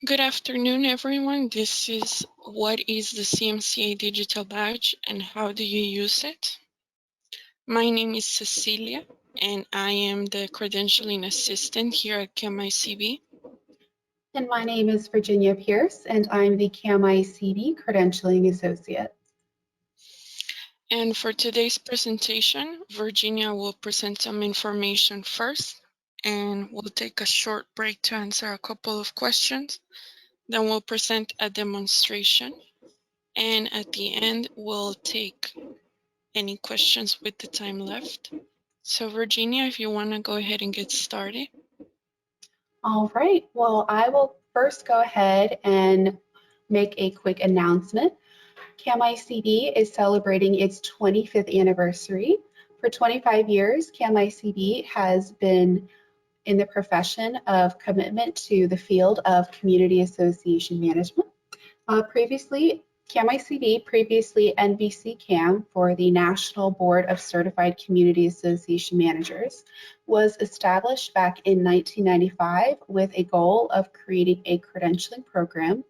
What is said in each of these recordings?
Good afternoon, everyone. This is what is the CMCA Digital Badge and how do you use it? My name is Cecilia, and I am the credentialing assistant here at CAMICB. And my name is Virginia Pierce, and I'm the CAMICB Credentialing Associate. And for today's presentation, Virginia will present some information first, and we'll take a short break to answer a couple of questions. Then we'll present a demonstration, and at the end, we'll take any questions with the time left. So Virginia, if you want to go ahead and get started. All right, well, I will first go ahead and make a quick announcement. CAMICB is celebrating its 25th anniversary. For 25 years, CAMICB has been in the profession of commitment to the field of community association management. Previously, CAMICB, previously NBC-CAM for the National Board of Certified Community Association Managers, was established back in 1995 with a goal of creating a credentialing program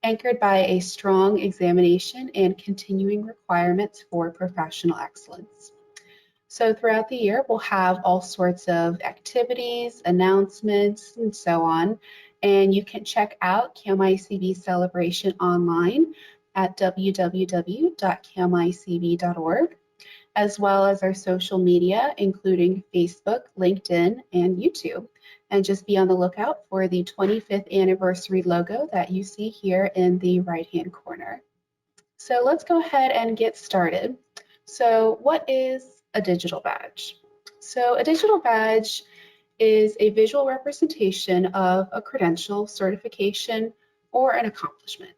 anchored by a strong examination and continuing requirements for professional excellence. So throughout the year, we'll have all sorts of activities, announcements, and so on. And you can check out CAMICB celebration online at www.camicb.org, as well as our social media, including Facebook, LinkedIn, and YouTube. And just be on the lookout for the 25th anniversary logo that you see here in the right-hand corner. So let's go ahead and get started. So what is a digital badge? So a digital badge is a visual representation of a credential, certification, or an accomplishment.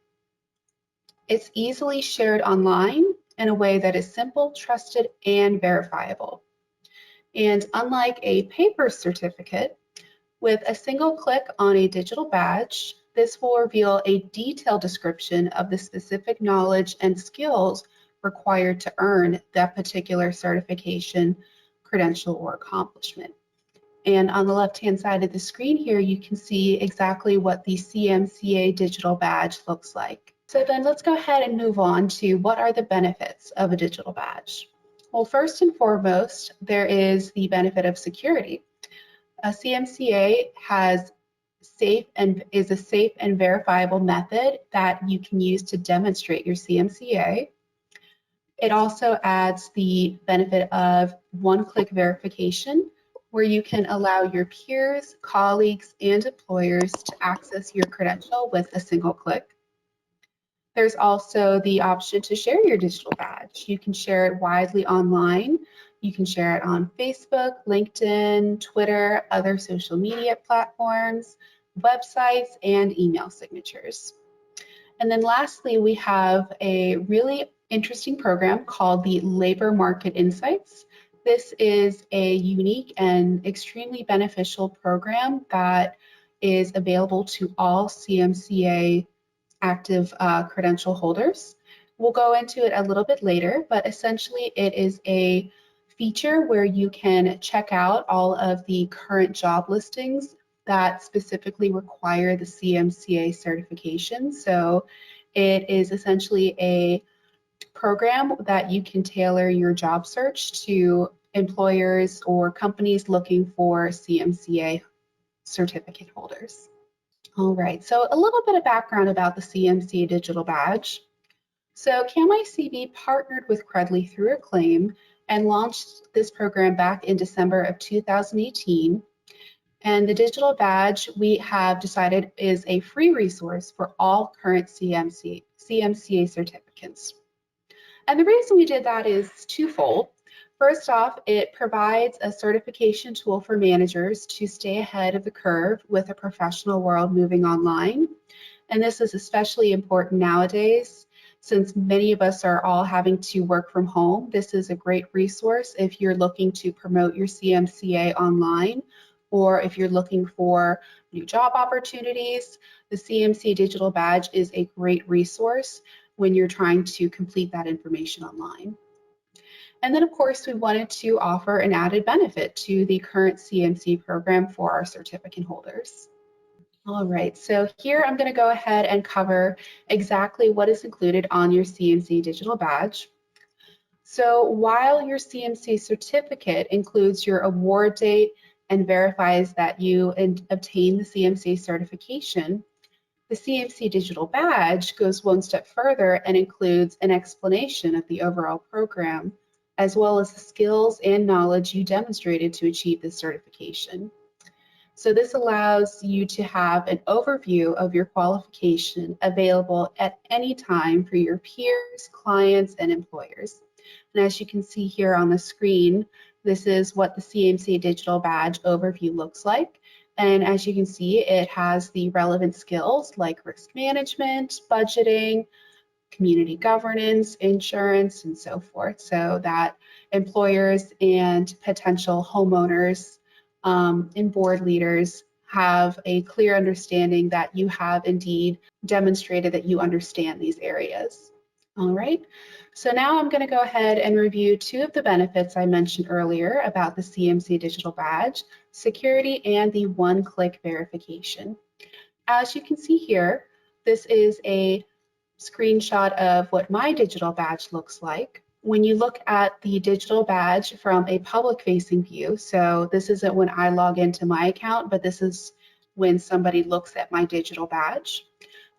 It's easily shared online in a way that is simple, trusted, and verifiable. And unlike a paper certificate, with a single click on a digital badge, this will reveal a detailed description of the specific knowledge and skills required to earn that particular certification, credential, or accomplishment. And on the left-hand side of the screen here, you can see exactly what the CMCA Digital Badge looks like. So then let's go ahead and move on to what are the benefits of a digital badge. Well, first and foremost, there is the benefit of security. A CMCA is a safe and verifiable method that you can use to demonstrate your CMCA. It also adds the benefit of one-click verification, where you can allow your peers, colleagues, and employers to access your credential with a single click. There's also the option to share your digital badge. You can share it widely online. You can share it on Facebook, LinkedIn, Twitter, other social media platforms, websites, and email signatures. And then lastly, we have a really interesting program called the Labor Market Insights. This is a unique and extremely beneficial program that is available to all CMCA active credential holders. We'll go into it a little bit later, but essentially it is a feature where you can check out all of the current job listings that specifically require the CMCA certification. So it is essentially a program that you can tailor your job search to employers or companies looking for CMCA certificate holders. All right, so a little bit of background about the CMC Digital Badge. So CAMICB partnered with Credly through Acclaim and launched this program back in December of 2018. And the digital badge we have decided is a free resource for all current CMCA certificates. And the reason we did that is twofold. First off, it provides a certification tool for managers to stay ahead of the curve with a professional world moving online. And this is especially important nowadays since many of us are all having to work from home. This is a great resource if you're looking to promote your CMCA online or if you're looking for new job opportunities. The CMC Digital Badge is a great resource when you're trying to complete that information online. And then, of course, we wanted to offer an added benefit to the current CMC program for our certificate holders. All right, so here I'm going to go ahead and cover exactly what is included on your CMC Digital Badge. So while your CMC certificate includes your award date and verifies that you obtain the CMC certification, the CMC Digital Badge goes one step further and includes an explanation of the overall program, as well as the skills and knowledge you demonstrated to achieve this certification. So this allows you to have an overview of your qualification available at any time for your peers, clients, and employers. And as you can see here on the screen, this is what the CMC Digital Badge overview looks like. And as you can see, it has the relevant skills like risk management, budgeting, community governance, insurance, and so forth, so that employers and potential homeowners and board leaders have a clear understanding that you have indeed demonstrated that you understand these areas. All right, so now I'm going to go ahead and review two of the benefits I mentioned earlier about the CMC Digital Badge, security and the one-click verification. As you can see here, this is a screenshot of what my digital badge looks like. When you look at the digital badge from a public-facing view, so this isn't when I log into my account, but this is when somebody looks at my digital badge,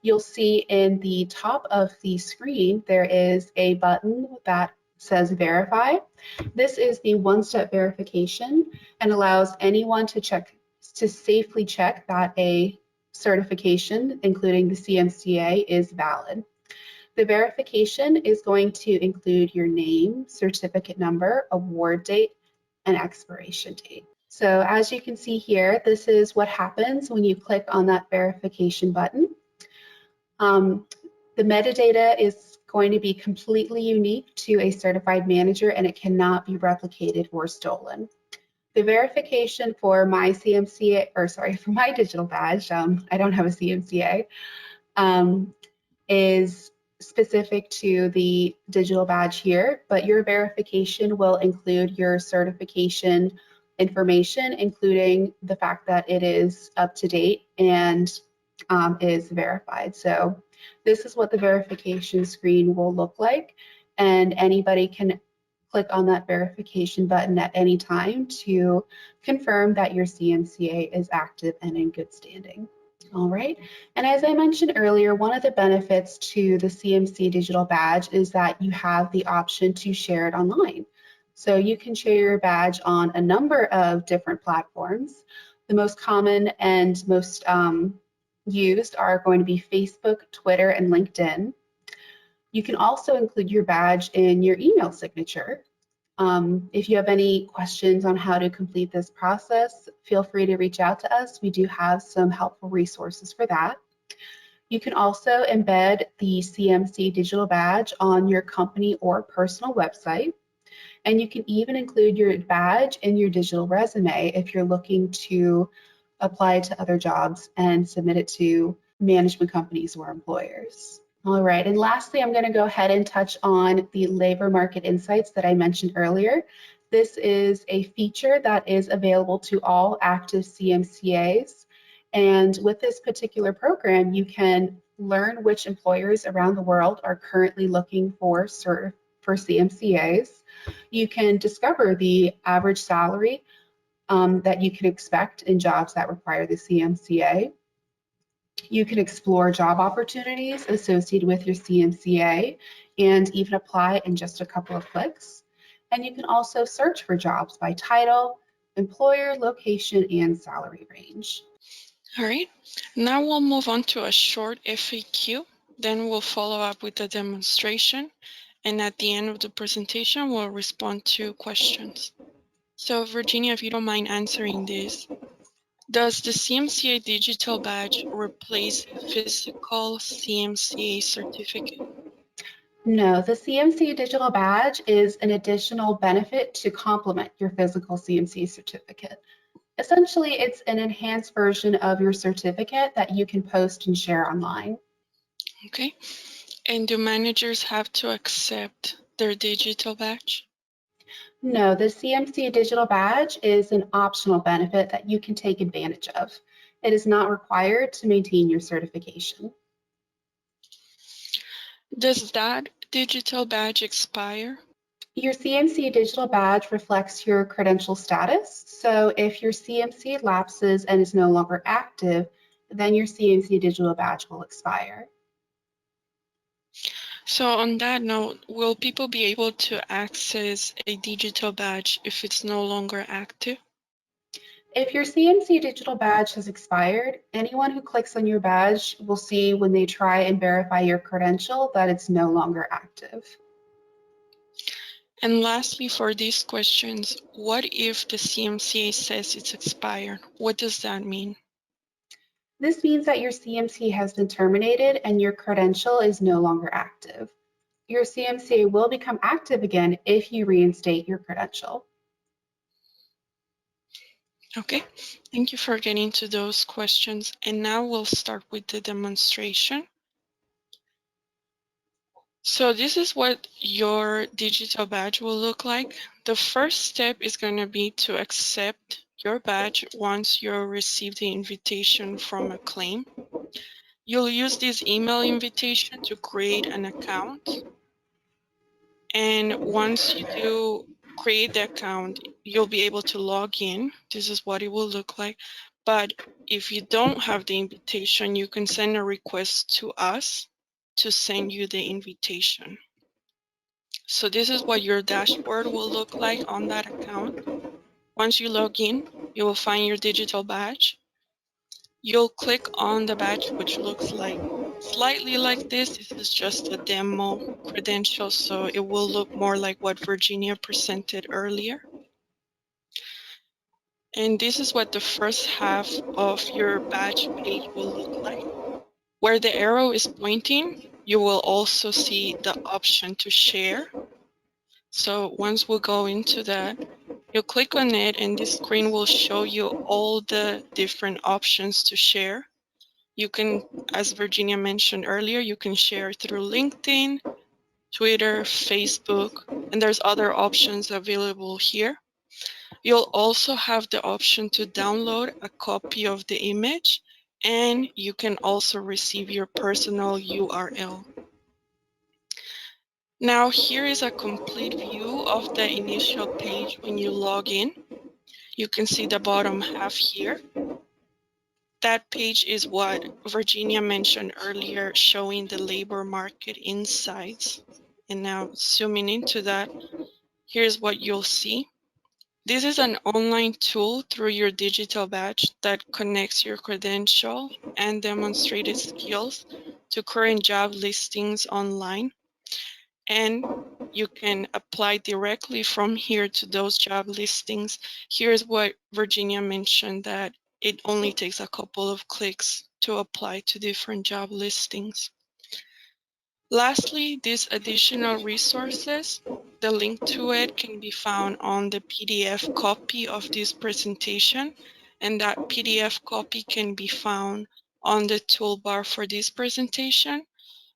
you'll see in the top of the screen, there is a button that says verify. This is the one-step verification and allows anyone to safely check that a certification, including the CMCA, is valid. The verification is going to include your name, certificate number, award date, and expiration date. So as you can see here, this is what happens when you click on that verification button. The metadata is going to be completely unique to a certified manager and it cannot be replicated or stolen. The verification for my CMCA, or sorry, for my digital badge, I don't have a CMCA, is specific to the digital badge here, but your verification will include your certification information, including the fact that it is up to date and is verified. So this is what the verification screen will look like, and anybody can click on that verification button at any time to confirm that your CMCA is active and in good standing. All right, and as I mentioned earlier, one of the benefits to the CMC Digital Badge is that you have the option to share it online. So you can share your badge on a number of different platforms. The most common and most used are going to be Facebook, Twitter, and LinkedIn. You can also include your badge in your email signature. If you have any questions on how to complete this process, feel free to reach out to us. We do have some helpful resources for that. You can also embed the CMC Digital Badge on your company or personal website. And you can even include your badge in your digital resume if you're looking to apply to other jobs and submit it to management companies or employers. All right, and lastly, I'm going to go ahead and touch on the labor market insights that I mentioned earlier. This is a feature that is available to all active CMCAs. And with this particular program, you can learn which employers around the world are currently looking for CMCAs. You can discover the average salary that you can expect in jobs that require the CMCA. You can explore job opportunities associated with your CMCA and even apply in just a couple of clicks. And you can also search for jobs by title, employer, location, and salary range. All right, now we'll move on to a short FAQ. Then we'll follow up with a demonstration. And at the end of the presentation, we'll respond to questions. So Virginia, if you don't mind answering this, does the CMCA Digital Badge replace a physical CMCA certificate? No, the CMC Digital Badge is an additional benefit to complement your physical CMC certificate. Essentially, it's an enhanced version of your certificate that you can post and share online. Okay. And do managers have to accept their digital badge? No, the CMC Digital Badge is an optional benefit that you can take advantage of. It is not required to maintain your certification. Does that digital badge expire? Your CMC Digital Badge reflects your credential status. So if your CMC lapses and is no longer active, then your CMC Digital Badge will expire. So on that note, will people be able to access a digital badge if it's no longer active? If your CMC Digital Badge has expired, anyone who clicks on your badge will see when they try and verify your credential that it's no longer active. And lastly, for these questions, what if the CMCA says it's expired? What does that mean? This means that your CMC has been terminated and your credential is no longer active. Your CMCA will become active again if you reinstate your credential. Okay, thank you for getting to those questions. And now we'll start with the demonstration. So this is what your digital badge will look like. The first step is going to be to accept your badge once you receive the invitation from a claim. You'll use this email invitation to create an account. And once you do create the account, you'll be able to log in. This is what it will look like. But if you don't have the invitation, you can send a request to us to send you the invitation. So this is what your dashboard will look like on that account. Once you log in, you will find your digital badge. You'll click on the badge, which looks like slightly like this. This is just a demo credential, so it will look more like what Virginia presented earlier. And this is what the first half of your badge page will look like. Where the arrow is pointing, you will also see the option to share. So once we go into that, you'll click on it and this screen will show you all the different options to share. You can, as Virginia mentioned earlier, you can share through LinkedIn, Twitter, Facebook, and there's other options available here. You'll also have the option to download a copy of the image, and you can also receive your personal URL. Now here is a complete view of the initial page when you log in. You can see the bottom half here. That page is what Virginia mentioned earlier, showing the labor market insights. And now zooming into that, here's what you'll see. This is an online tool through your digital badge that connects your credential and demonstrated skills to current job listings online. And you can apply directly from here to those job listings. Here's what Virginia mentioned, that it only takes a couple of clicks to apply to different job listings. Lastly, these additional resources, the link to it can be found on the PDF copy of this presentation, and that PDF copy can be found on the toolbar for this presentation.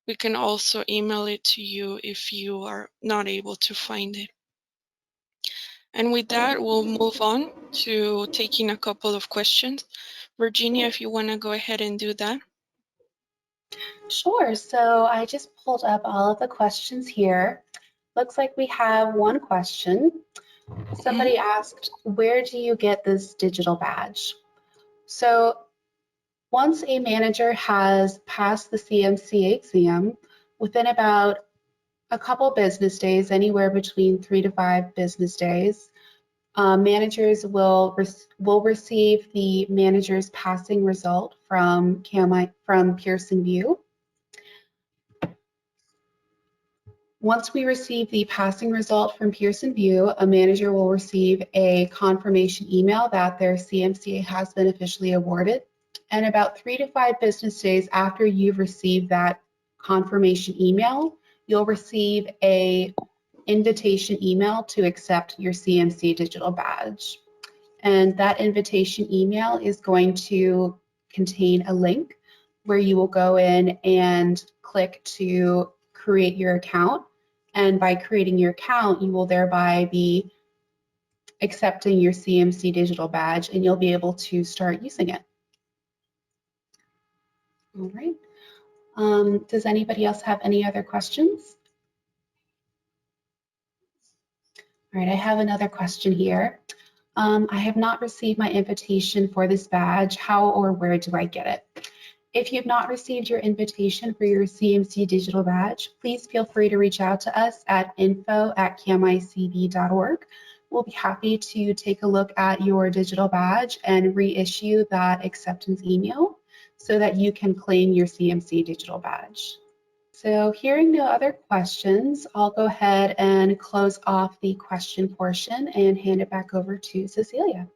We can also email it to you if you are not able to find it. And with that, we'll move on to taking a couple of questions. Virginia, if you want to go ahead and do that. Sure, so I just pulled up all of the questions here. Looks like we have one question. Somebody asked, where do you get this digital badge? So once a manager has passed the CMCA exam, within about a couple business days, anywhere between 3 to 5 business days, managers will receive the manager's passing result from Pearson VUE. Once we receive the passing result from Pearson VUE, a manager will receive a confirmation email that their CMCA has been officially awarded. And about 3 to 5 business days after you've received that confirmation email, you'll receive an invitation email to accept your CMC Digital Badge. And that invitation email is going to contain a link where you will go in and click to create your account. And by creating your account, you will thereby be accepting your CMC Digital Badge and you'll be able to start using it. All right. Does anybody else have any other questions? All right, I have another question here. I have not received my invitation for this badge. How or where do I get it? If you've not received your invitation for your CMC Digital Badge, please feel free to reach out to us at info@camicb.org. We'll be happy to take a look at your digital badge and reissue that acceptance email so that you can claim your CMC Digital Badge. So hearing no other questions, I'll go ahead and close off the question portion and hand it back over to Cecilia.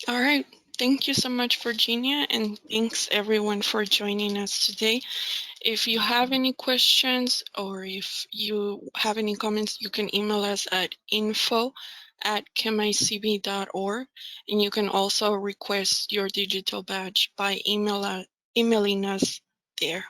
All right. Thank you so much, Virginia, and thanks everyone for joining us today. If you have any questions or if you have any comments, you can email us at info@camicb.org, and you can also request your digital badge by emailing us there.